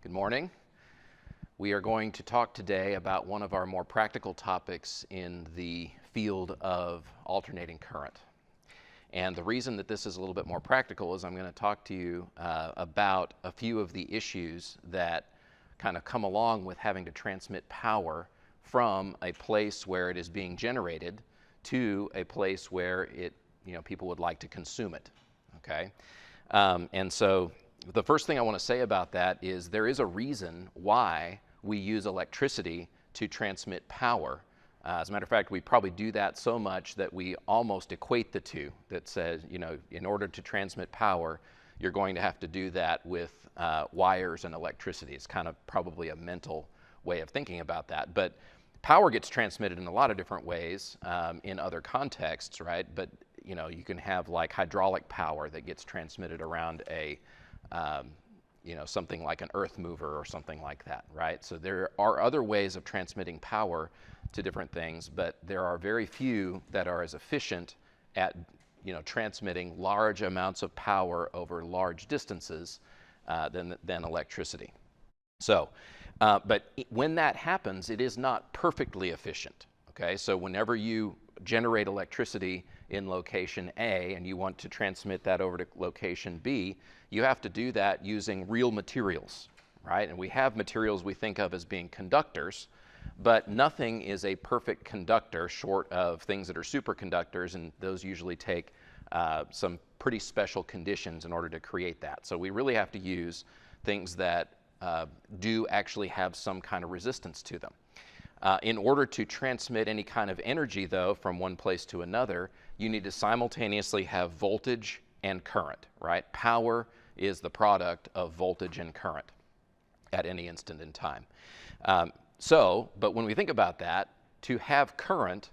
Good morning. We are going to talk today about one of our more practical topics in the field of alternating current. And the reason that this is a little bit more practical is I'm going to talk to you about a few of the issues that kind of come along with having to transmit power from a place where it is being generated to a place where people would like to consume it. Okay, and so the first thing I want to say about that is there is a reason why we use electricity to transmit power. As a matter of fact, we probably do that so much that we almost equate the two. That says, in order to transmit power, you're going to have to do that with wires and electricity. It's kind of probably a mental way of thinking about that. But power gets transmitted in a lot of different ways in other contexts, right? But you can have like hydraulic power that gets transmitted around something like an earth mover or something like that, right? So there are other ways of transmitting power to different things, but there are very few that are as efficient at transmitting large amounts of power over large distances than electricity. So, but when that happens, it is not perfectly efficient. Okay, so whenever you generate electricity in location A and you want to transmit that over to location B, you have to do that using real materials, right? And we have materials we think of as being conductors, but nothing is a perfect conductor short of things that are superconductors, and those usually take some pretty special conditions in order to create that. So we really have to use things that do actually have some kind of resistance to them. In order to transmit any kind of energy, though, from one place to another, you need to simultaneously have voltage and current, right? Power is the product of voltage and current at any instant in time. But when we think about that, to have current,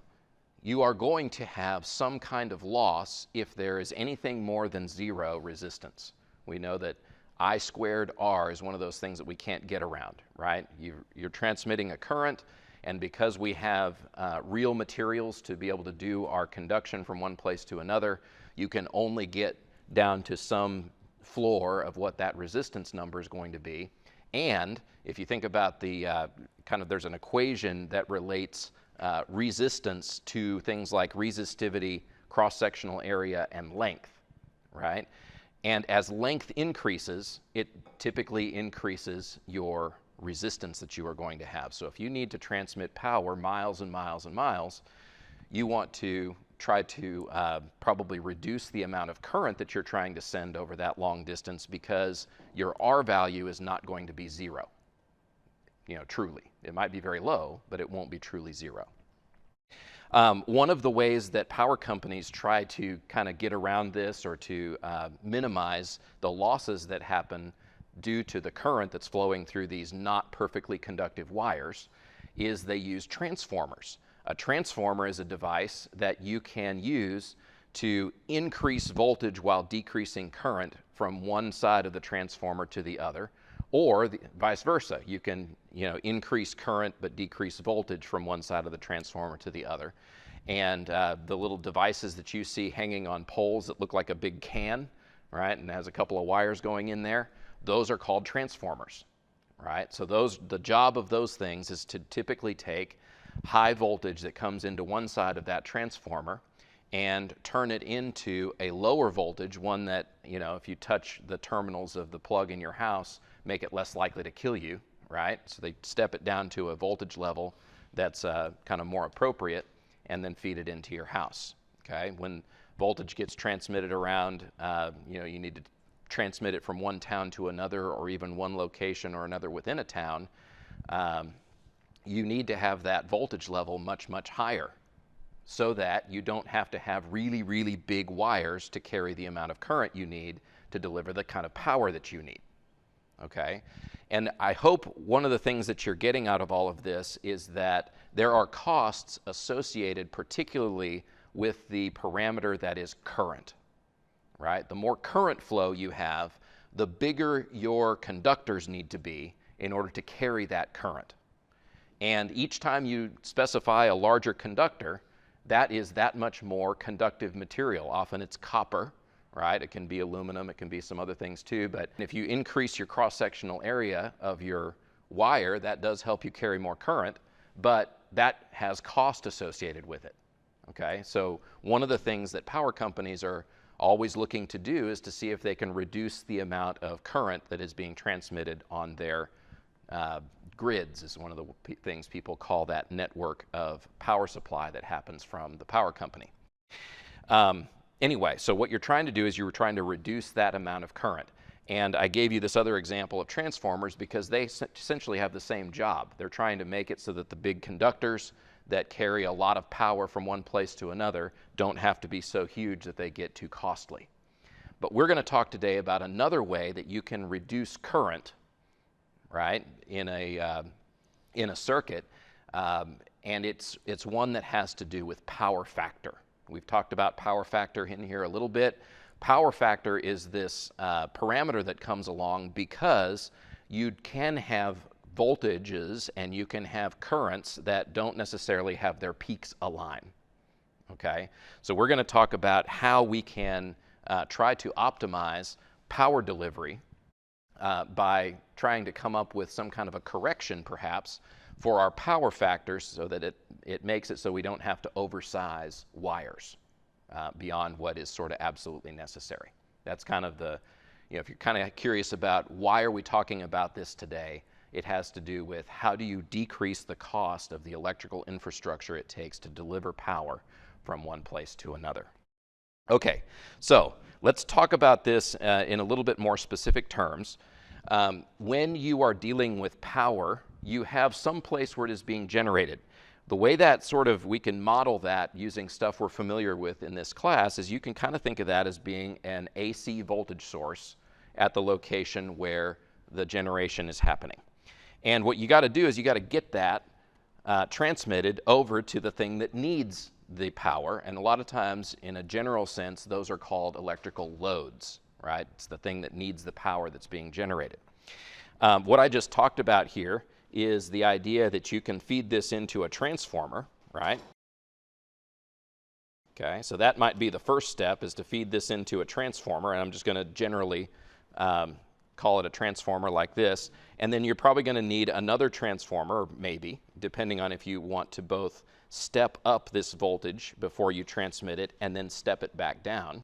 you are going to have some kind of loss if there is anything more than zero resistance. We know that I squared R is one of those things that we can't get around, right? You're transmitting a current, and because we have real materials to be able to do our conduction from one place to another, you can only get down to some floor of what that resistance number is going to be. And if you think about the there's an equation that relates resistance to things like resistivity, cross-sectional area, and length, right? And as length increases, it typically increases your resistance that you are going to have. So if you need to transmit power miles and miles and miles, you want to try to probably reduce the amount of current that you're trying to send over that long distance, because your R value is not going to be zero, truly. It might be very low, but it won't be truly zero. One of the ways that power companies try to kind of get around this or to minimize the losses that happen due to the current that's flowing through these not perfectly conductive wires is they use transformers. A transformer is a device that you can use to increase voltage while decreasing current from one side of the transformer to the other, or vice versa. You can increase current but decrease voltage from one side of the transformer to the other. And the little devices that you see hanging on poles that look like a big can, right, and has a couple of wires going in there, those are called transformers, right? So the job of those things is to typically take high voltage that comes into one side of that transformer and turn it into a lower voltage, one that, if you touch the terminals of the plug in your house, make it less likely to kill you, right? So they step it down to a voltage level that's kind of more appropriate and then feed it into your house, okay? When voltage gets transmitted around, you need to transmit it from one town to another, or even one location or another within a town, you need to have that voltage level much, much higher so that you don't have to have really, really big wires to carry the amount of current you need to deliver the kind of power that you need, okay? And I hope one of the things that you're getting out of all of this is that there are costs associated particularly with the parameter that is current. Right? The more current flow you have, the bigger your conductors need to be in order to carry that current. And each time you specify a larger conductor, that is that much more conductive material. Often it's copper, right? It can be aluminum, it can be some other things too, but if you increase your cross-sectional area of your wire, that does help you carry more current, but that has cost associated with it, okay? So one of the things that power companies are always looking to do is to see if they can reduce the amount of current that is being transmitted on their grids, is one of the things people call that network of power supply that happens from the power company. Anyway, so what you're trying to do is you're trying to reduce that amount of current. And I gave you this other example of transformers because they essentially have the same job. They're trying to make it so that the big conductors that carry a lot of power from one place to another don't have to be so huge that they get too costly. But we're going to talk today about another way that you can reduce current, right, in a circuit, and it's one that has to do with power factor. We've talked about power factor in here a little bit. Power factor is this parameter that comes along because you can have voltages and you can have currents that don't necessarily have their peaks align, okay? So we're going to talk about how we can try to optimize power delivery by trying to come up with some kind of a correction perhaps for our power factors so that it makes it so we don't have to oversize wires beyond what is sort of absolutely necessary. That's kind of the, if you're kind of curious about why are we talking about this today, it has to do with how do you decrease the cost of the electrical infrastructure it takes to deliver power from one place to another. Okay, so let's talk about this in a little bit more specific terms. When you are dealing with power, you have some place where it is being generated. The way that we can model that using stuff we're familiar with in this class is you can kind of think of that as being an AC voltage source at the location where the generation is happening. And what you got to do is you got to get that transmitted over to the thing that needs the power. And a lot of times, in a general sense, those are called electrical loads, right? It's the thing that needs the power that's being generated. What I just talked about here is the idea that you can feed this into a transformer, right? Okay, so that might be the first step, is to feed this into a transformer, and I'm just going to generally call it a transformer like this. And then you're probably going to need another transformer, maybe, depending on if you want to both step up this voltage before you transmit it and then step it back down.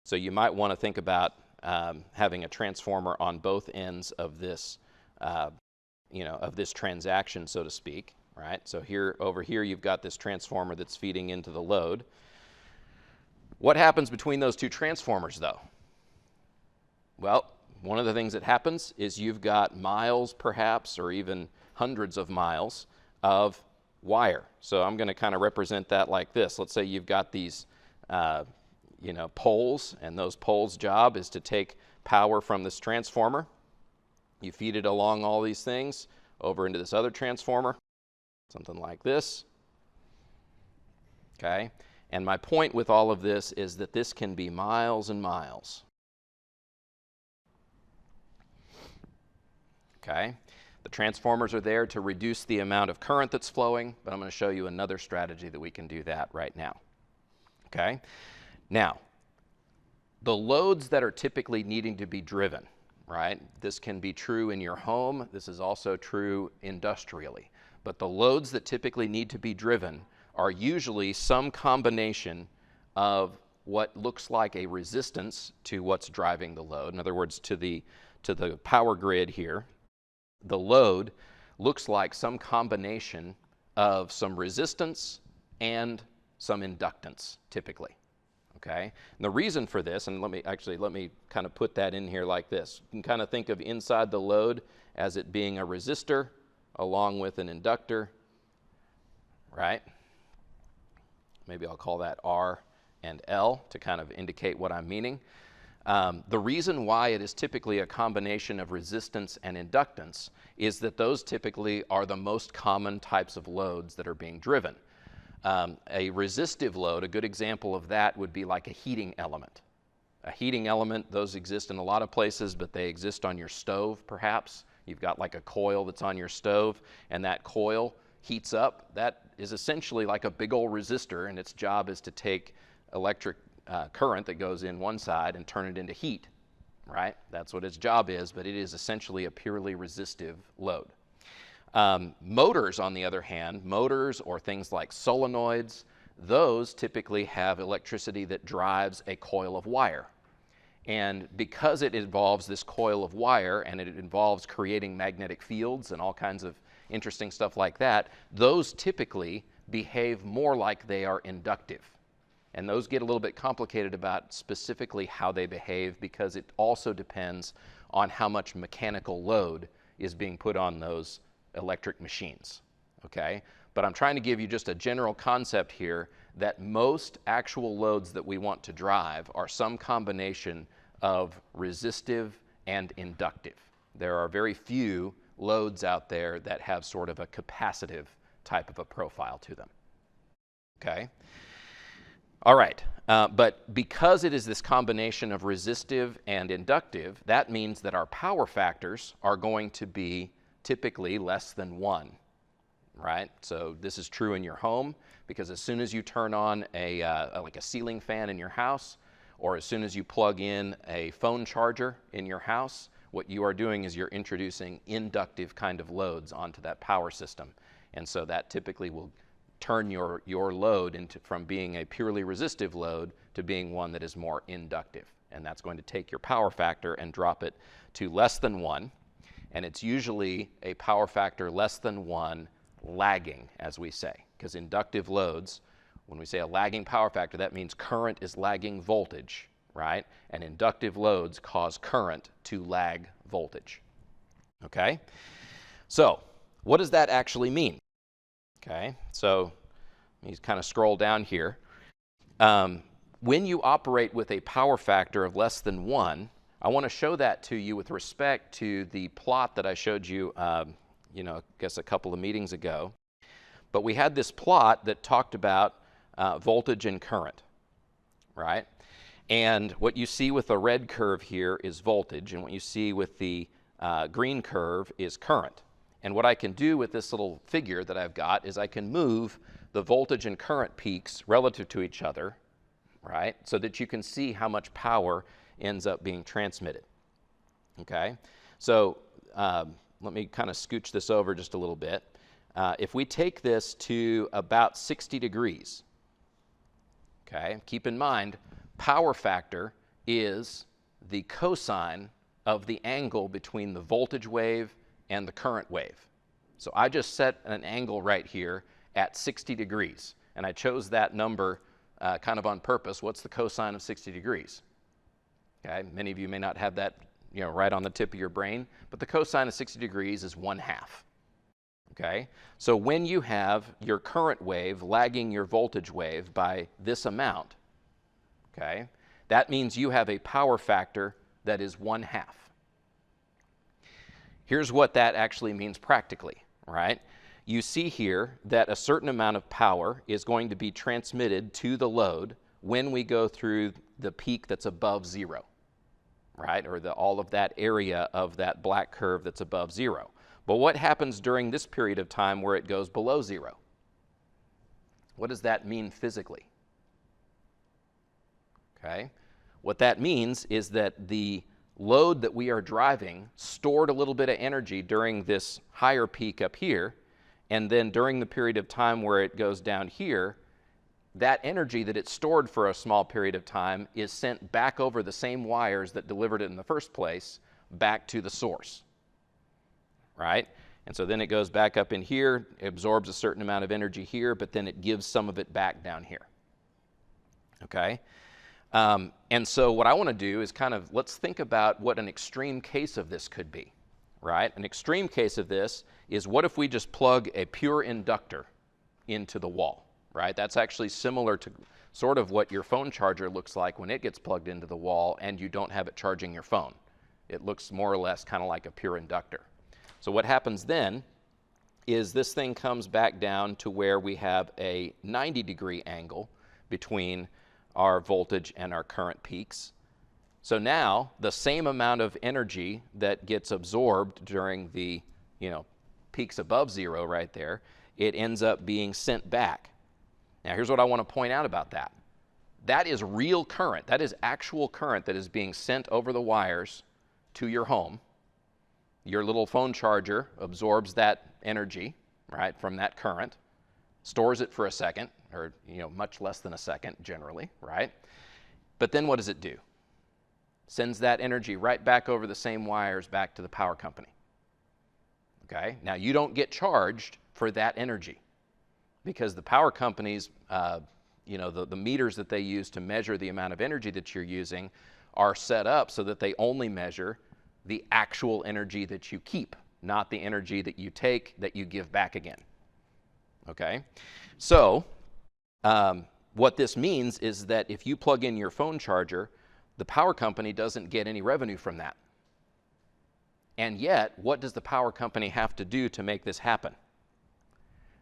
So you might want to think about having a transformer on both ends of this, of this transaction, so to speak, right? So over here, you've got this transformer that's feeding into the load. What happens between those two transformers, though? Well, one of the things that happens is you've got miles, perhaps, or even hundreds of miles of wire. So I'm going to kind of represent that like this. Let's say you've got these poles, and those poles' job is to take power from this transformer. You feed it along all these things over into this other transformer, something like this. Okay? And my point with all of this is that this can be miles and miles. Okay? The transformers are there to reduce the amount of current that's flowing, but I'm going to show you another strategy that we can do that right now. Okay? Now, the loads that are typically needing to be driven, right? This can be true in your home. This is also true industrially. But the loads that typically need to be driven are usually some combination of what looks like a resistance to what's driving the load. In other words, to the power grid here, the load looks like some combination of some resistance and some inductance, typically. Okay? And the reason for this, and let me kind of put that in here like this. You can kind of think of inside the load as it being a resistor along with an inductor, right? Maybe I'll call that R and L to kind of indicate what I'm meaning. The reason why it is typically a combination of resistance and inductance is that those typically are the most common types of loads that are being driven. A resistive load, a good example of that would be like a heating element. A heating element, those exist in a lot of places, but they exist on your stove perhaps. You've got like a coil that's on your stove, and that coil heats up. That is essentially like a big old resistor, and its job is to take electric current that goes in one side and turn it into heat, right? That's what its job is, but it is essentially a purely resistive load. Motors, on the other hand, motors or things like solenoids, those typically have electricity that drives a coil of wire. And because it involves this coil of wire and it involves creating magnetic fields and all kinds of interesting stuff like that, those typically behave more like they are inductive. And those get a little bit complicated about specifically how they behave because it also depends on how much mechanical load is being put on those electric machines, okay? But I'm trying to give you just a general concept here that most actual loads that we want to drive are some combination of resistive and inductive. There are very few loads out there that have sort of a capacitive type of a profile to them, okay? All right, but because it is this combination of resistive and inductive, that means that our power factors are going to be typically less than 1, right? So this is true in your home because as soon as you turn on like a ceiling fan in your house, or as soon as you plug in a phone charger in your house, what you are doing is you're introducing inductive kind of loads onto that power system. And so that typically will turn your load from being a purely resistive load to being one that is more inductive. And that's going to take your power factor and drop it to less than 1. And it's usually a power factor less than 1 lagging, as we say. Because inductive loads, when we say a lagging power factor, that means current is lagging voltage, right? And inductive loads cause current to lag voltage. Okay? So, what does that actually mean? Okay, so let me kind of scroll down here. When you operate with a power factor of less than 1, I want to show that to you with respect to the plot that I showed you, I guess a couple of meetings ago. But we had this plot that talked about voltage and current, right? And what you see with the red curve here is voltage, and what you see with the green curve is current. And what I can do with this little figure that I've got is I can move the voltage and current peaks relative to each other, right, so that you can see how much power ends up being transmitted. Okay, so let me kind of scooch this over just a little bit. If we take this to about 60 degrees, okay, keep in mind, power factor is the cosine of the angle between the voltage wave and the current wave. So I just set an angle right here at 60 degrees, and I chose that number kind of on purpose. What's the cosine of 60 degrees? Okay, many of you may not have that right on the tip of your brain, but the cosine of 60 degrees is 1/2. Okay, so when you have your current wave lagging your voltage wave by this amount, okay, that means you have a power factor that is 1/2. Here's what that actually means practically, right? You see here that a certain amount of power is going to be transmitted to the load when we go through the peak that's above 0, right? Or all of that area of that black curve that's above 0. But what happens during this period of time where it goes below 0? What does that mean physically? Okay, what that means is that the load that we are driving stored a little bit of energy during this higher peak up here, and then during the period of time where it goes down here, that energy that it stored for a small period of time is sent back over the same wires that delivered it in the first place back to the source, right? And so then it goes back up in here, absorbs a certain amount of energy here, but then it gives some of it back down here, okay? And so what I want to do is let's think about what an extreme case of this could be, right? An extreme case of this is what if we just plug a pure inductor into the wall, right? That's actually similar to sort of what your phone charger looks like when it gets plugged into the wall and you don't have it charging your phone. It looks more or less kind of like a pure inductor. So what happens then is this thing comes back down to where we have a 90-degree angle between our voltage and our current peaks. So now the same amount of energy that gets absorbed during the peaks above 0 right there, it ends up being sent back. Now here's what I want to point out about that. that is real current. That is actual current that is being sent over the wires to your home. Your little phone charger absorbs that energy, right, from that current, stores it for a second, or much less than a second generally, right? But then what does it do? Sends that energy right back over the same wires back to the power company. Okay? Now you don't get charged for that energy because the power companies, the meters that they use to measure the amount of energy that you're using are set up so that they only measure the actual energy that you keep, not the energy that you take that you give back again. Okay? So what this means is that if you plug in your phone charger, the power company doesn't get any revenue from that. And yet, what does the power company have to do to make this happen?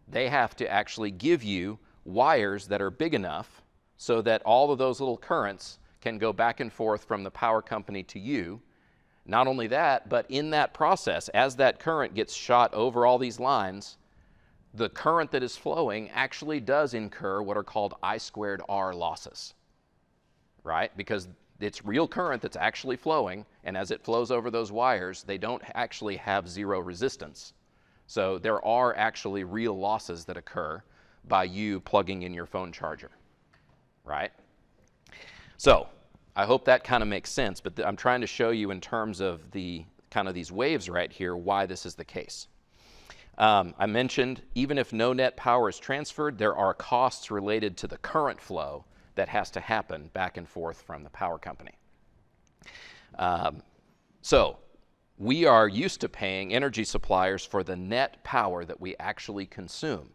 They have to actually give you wires that are big enough so that all of those little currents can go back and forth from the power company to you. Not only that, but in that process, as that current gets shot over all these lines, the current that is flowing actually does incur what are called I²R losses, right? Because it's real current that's actually flowing, and as it flows over those wires, they don't actually have zero resistance. So there are actually real losses that occur by you plugging in your phone charger, right? So I hope that kind of makes sense, but I'm trying to show you in terms of the kind of these waves right here why this is the case. I mentioned even if no net power is transferred, there are costs related to the current flow that has to happen back and forth from the power company. So we are used to paying energy suppliers for the net power that we actually consume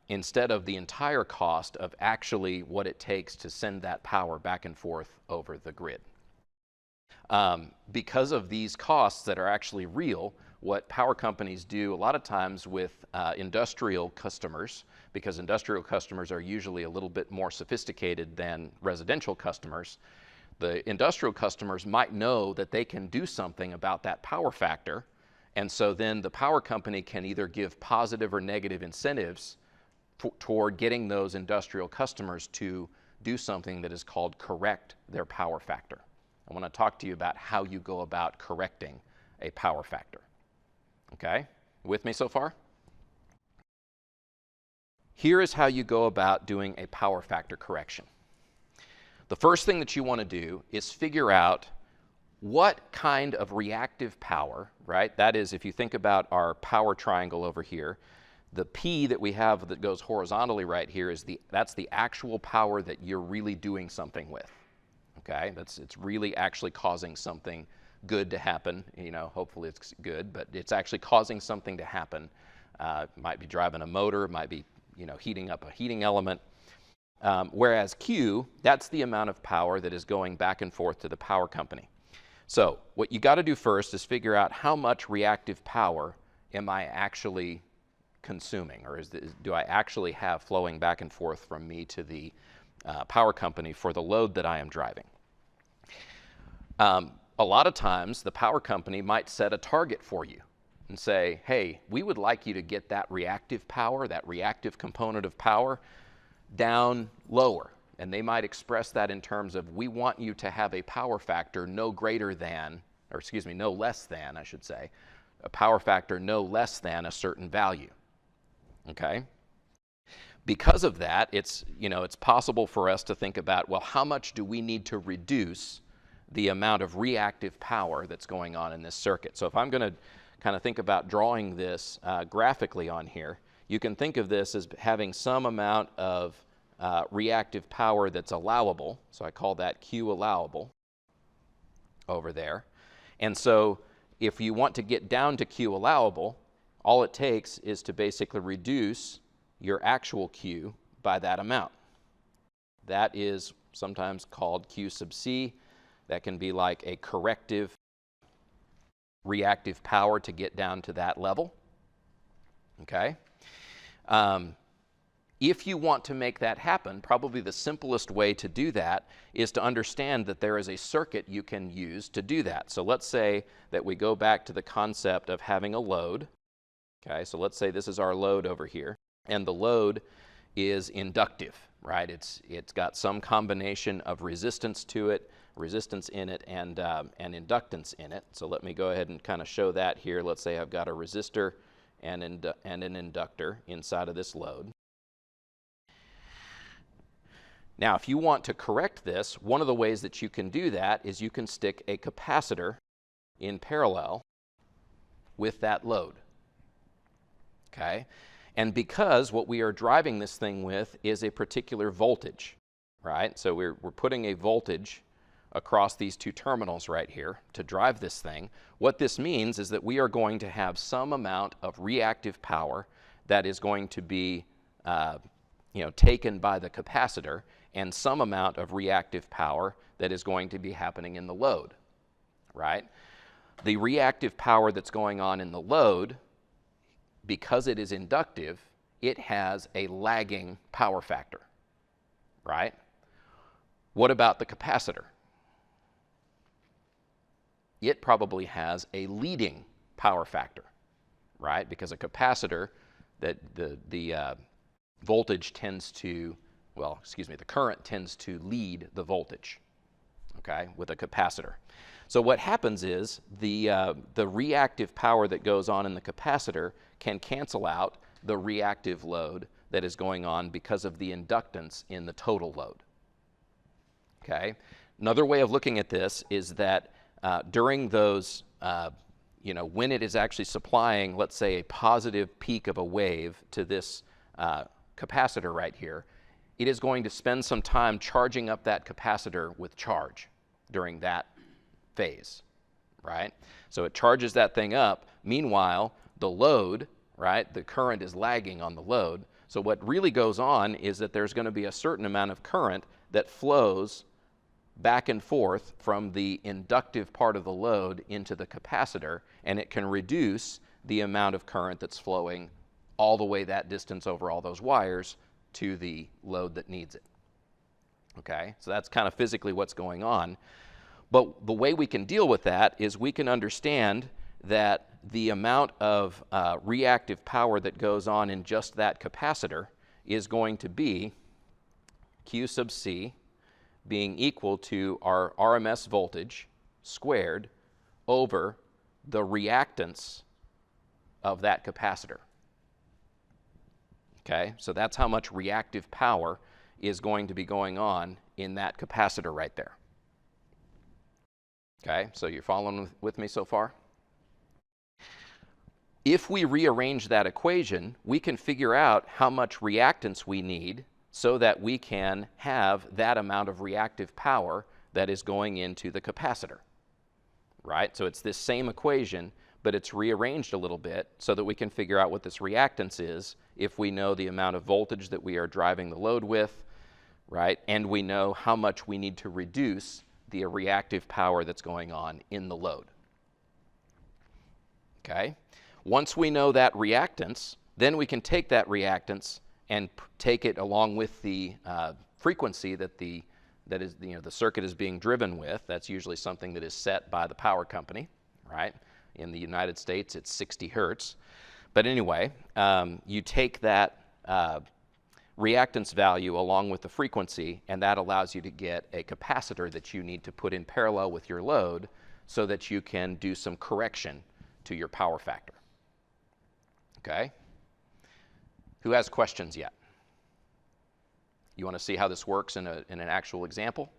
instead of the entire cost of actually what it takes to send that power back and forth over the grid. Because of these costs that are actually real, what power companies do a lot of times with industrial customers, because industrial customers are usually a little bit more sophisticated than residential customers, the industrial customers might know that they can do something about that power factor, and so then the power company can either give positive or negative incentives toward getting those industrial customers to do something that is called correct their power factor. I want to talk to you about how you go about correcting a power factor. Okay? With me so far? Here is how you go about doing a power factor correction. The first thing that you want to do is figure out what kind of reactive power, right? That is, if you think about our power triangle over here, the P that we have that goes horizontally right here is that's the actual power that you're really doing something with. Okay? It's really actually causing something good to happen. Hopefully it's good, but it's actually causing something to happen. It might be driving a motor, it might be heating up a heating element. Whereas Q, that's the amount of power that is going back and forth to the power company. So what you got to do first is figure out how much reactive power am I actually consuming, or do I actually have flowing back and forth from me to the power company for the load that I am driving. A lot of times the power company might set a target for you and say, hey, we would like you to get that reactive power, that reactive component of power, down lower. And they might express that in terms of, we want you to have a power factor no less than, I should say, a power factor no less than a certain value. Okay? Because of that, it's possible for us to think about, well, how much do we need to reduce the amount of reactive power that's going on in this circuit? So if I'm going to kind of think about drawing this graphically on here, you can think of this as having some amount of reactive power that's allowable. So I call that Q allowable over there. And so if you want to get down to Q allowable, all it takes is to basically reduce your actual Q by that amount. That is sometimes called Q sub C. That can be like a corrective reactive power to get down to that level. Okay? If you want to make that happen, probably the simplest way to do that is to understand that there is a circuit you can use to do that. So let's say that we go back to the concept of having a load. Okay, so let's say this is our load over here, and the load is inductive, right? It's got some combination of resistance to it, resistance in it, and inductance in it. So let me go ahead and kind of show that here. Let's say I've got a resistor and an inductor inside of this load. Now, if you want to correct this, one of the ways that you can do that is you can stick a capacitor in parallel with that load, okay? And because what we are driving this thing with is a particular voltage, right? So we're putting a voltage across these two terminals right here to drive this thing. What this means is that we are going to have some amount of reactive power that is going to be taken by the capacitor, and some amount of reactive power that is going to be happening in the load, right? The reactive power that's going on in the load, because it is inductive, it has a lagging power factor, right? What about the capacitor? It probably has a leading power factor, right? Because a capacitor, that the voltage tends to, the current tends to lead the voltage, okay, with a capacitor. So what happens is the reactive power that goes on in the capacitor can cancel out the reactive load that is going on because of the inductance in the total load, okay? Another way of looking at this is that during those, when it is actually supplying, let's say, a positive peak of a wave to this capacitor right here, it is going to spend some time charging up that capacitor with charge during that phase, right? So it charges that thing up. Meanwhile, the load, right, the current is lagging on the load. So what really goes on is that there's going to be a certain amount of current that flows back and forth from the inductive part of the load into the capacitor, and it can reduce the amount of current that's flowing all the way that distance over all those wires to the load that needs it. Okay, so that's kind of physically what's going on. But the way we can deal with that is we can understand that the amount of reactive power that goes on in just that capacitor is going to be Q sub C being equal to our RMS voltage squared over the reactance of that capacitor. Okay, so that's how much reactive power is going to be going on in that capacitor right there. Okay, so you're following with me so far? If we rearrange that equation, we can figure out how much reactance we need so that we can have that amount of reactive power that is going into the capacitor, right? So it's this same equation, but it's rearranged a little bit so that we can figure out what this reactance is if we know the amount of voltage that we are driving the load with, right? And we know how much we need to reduce the reactive power that's going on in the load. Okay? Once we know that reactance, then we can take that reactance and take it along with the frequency that the circuit is being driven with. That's usually something that is set by the power company, right? In the United States, it's 60 hertz. But anyway, you take that reactance value along with the frequency, and that allows you to get a capacitor that you need to put in parallel with your load so that you can do some correction to your power factor. Okay? Who has questions yet? You want to see how this works in an actual example?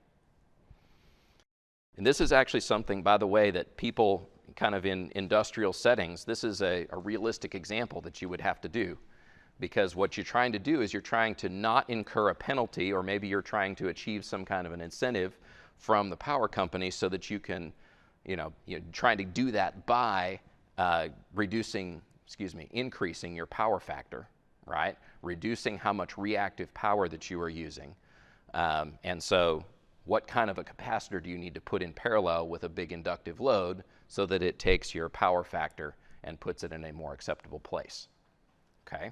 And this is actually something, by the way, that people kind of in industrial settings, this is a realistic example that you would have to do. Because what you're trying to do is you're trying to not incur a penalty, or maybe you're trying to achieve some kind of an incentive from the power company so that you can, you're trying to do that by increasing your power factor, right? Reducing how much reactive power that you are using. And so what kind of a capacitor do you need to put in parallel with a big inductive load so that it takes your power factor and puts it in a more acceptable place? Okay?